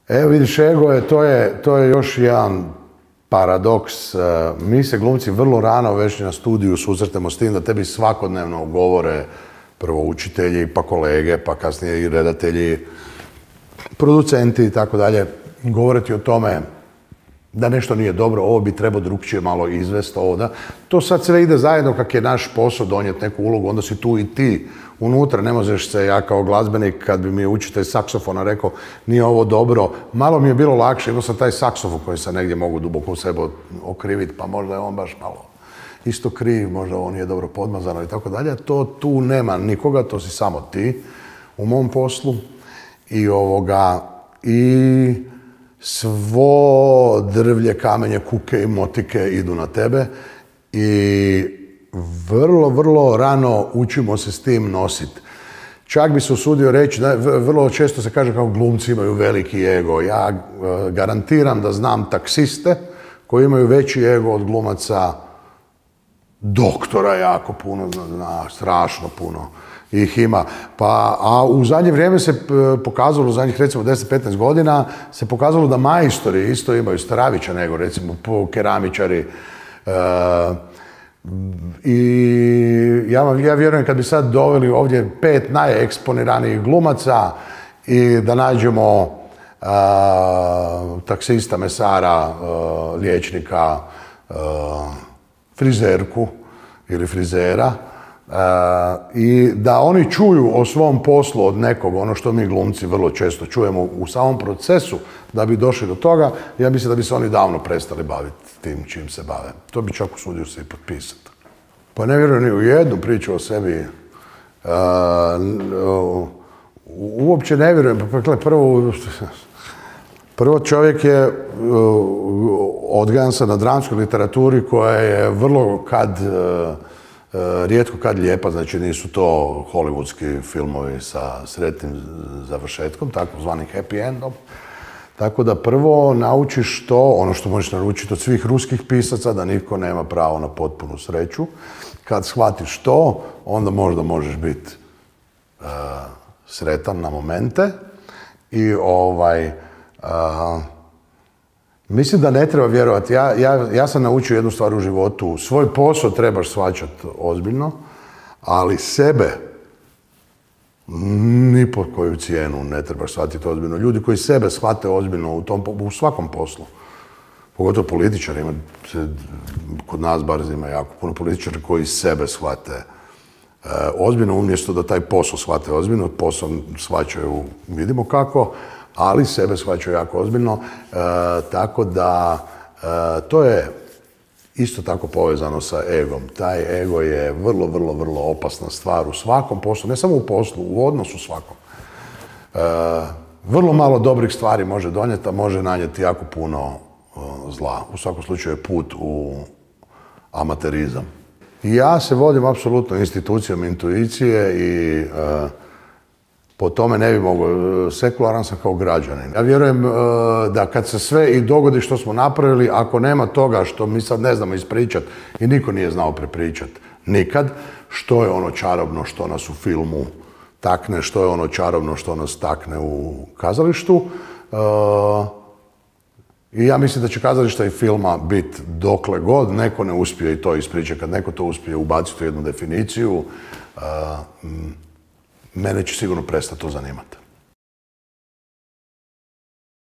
Evo vidiš, ego je, to je još jedan paradoks. Mi se glumci vrlo rano već na studiju susretemo s tim da tebi svakodnevno govore prvo učitelji, pa kolege, pa kasnije i redatelji, producenti i tako dalje, govore ti o tome da nešto nije dobro, ovo bi trebao drukčije malo izvesti, ovo da. To sad sve ide zajedno kak je naš posao donijeti neku ulogu, onda si tu i ti unutra, ne možeš se, ja kao glazbenik, kad bi mi učitelj saksofona rekao nije ovo dobro, malo mi je bilo lakše, imao sam taj saksofon koji sam negdje mogu duboko u sebe okriviti, pa možda je on baš malo isto kriv, možda ovo nije dobro podmazano i tako dalje. To tu nema nikoga, to si samo ti u mom poslu i svo drvlje, kamenje, kuke i motike idu na tebe i vrlo, vrlo rano učimo se s tim nositi. Čak bi se usudio reći da vrlo često se kaže kao glumci imaju veliki ego. Ja garantiram da znam taksiste koji imaju veći ego od glumaca, doktora jako puno, strašno puno ih ima. A u zadnje vrijeme se pokazalo, u zadnjih recimo 10-15 godina, se pokazalo da majstori isto imaju stravičan ego, recimo keramičari. I ja vjerujem kad bi sad doveli ovdje 5 najeksponiranijih glumaca i da nađemo taksista, mesara, liječnika, frizerku ili frizera, i da oni čuju o svom poslu od nekog, ono što mi glumci vrlo često čujemo u samom procesu da bi došli do toga, ja mislim da bi se oni davno prestali baviti tim čim se bave. To bi čak usudio se i potpisati. Pa ne vjerujem ni u jednu priču o sebi. Uopće ne vjerujem. Prvo čovjek je odgajan sam na dramskoj literaturi koja je vrlo rijetko kad lijepa, znači nisu to hollywoodski filmovi sa sretnim završetkom, takozvani happy endom. Tako da prvo naučiš ono što možeš naučiti od svih ruskih pisaca, da nitko nema pravo na potpunu sreću. Kad shvatiš to, onda možda možeš biti sretan na momente. I mislim da ne treba vjerovati. Ja sam naučio jednu stvar u životu. Svoj posao trebaš shvaćati ozbiljno, ali sebe ni po koju cijenu ne trebaš shvatiti ozbiljno. Ljudi koji sebe shvate ozbiljno u svakom poslu, pogotovo političari, kod nas bar ima jako puno političara koji sebe shvate ozbiljno, umjesto da taj posao shvate ozbiljno, posao shvaćaju, vidimo kako, ali sebe shvaćaju jako ozbiljno, tako da to je isto tako povezano sa egom. Taj ego je vrlo, vrlo, vrlo opasna stvar u svakom poslu, ne samo u poslu, u odnosu svakom. Vrlo malo dobrih stvari može donijeti, a može nanijeti jako puno zla. U svakom slučaju je put u amaterizam. Ja se vodim apsolutno institucijom intuicije i po tome ne bi mogao, sekularan sam kao građanin. Ja vjerujem da kad se sve i dogodi što smo napravili, ako nema toga što mi sad ne znamo ispričati i niko nije znao prepričati nikad, što je ono čarobno što nas u filmu takne, što je ono čarobno što nas takne u kazalištu. I ja mislim da će kazališta i filma biti dokle god neko ne uspije i to ispričati. Kad neko to uspije ubaciti u jednu definiciju, mene će sigurno prestati to zanimati.